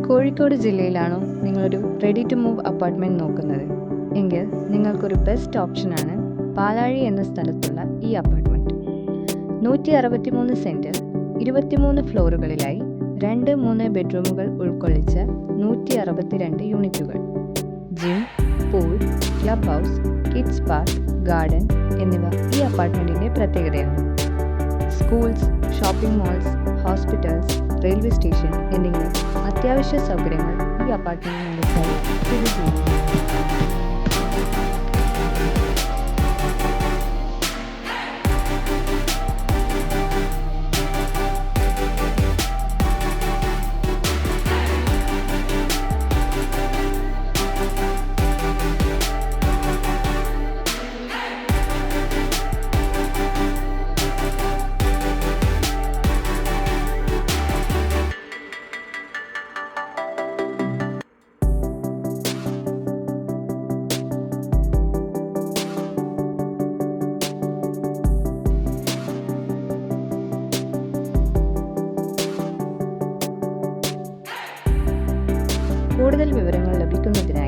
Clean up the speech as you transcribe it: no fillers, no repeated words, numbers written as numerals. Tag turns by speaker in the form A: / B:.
A: കോഴിക്കോട് ജില്ലയിലാണോ നിങ്ങളൊരു ready to move apartment നോക്കുന്നത്? എങ്കിൽ നിങ്ങൾക്കൊരു ബെസ്റ്റ് ഓപ്ഷനാണ് പാലാഴി എന്ന സ്ഥലത്തുള്ള ഈ അപ്പാർട്ട്മെൻറ്റ്. 163 സെൻറ്റിൽ 23 ഫ്ലോറുകളിലായി 2-3 ബെഡ്റൂമുകൾ ഉൾക്കൊള്ളിച്ച 162 യൂണിറ്റുകൾ. Gym, pool, club house, kids park, garden എന്നിവ ഈ അപ്പാർട്ട്മെൻറ്റിൻ്റെ പ്രത്യേകതയാണ്. Schools, shopping malls, hospitals, railway station എന്നിങ്ങനെ അത്യാവശ്യ സൗകര്യങ്ങൾ ഈ അപ്പാർട്ട്മെൻറ്റിനുള്ളിലായി സ്ഥിതി ചെയ്യുന്നു. കൂടുതൽ വിവരങ്ങൾ ലഭിക്കുന്നതിന്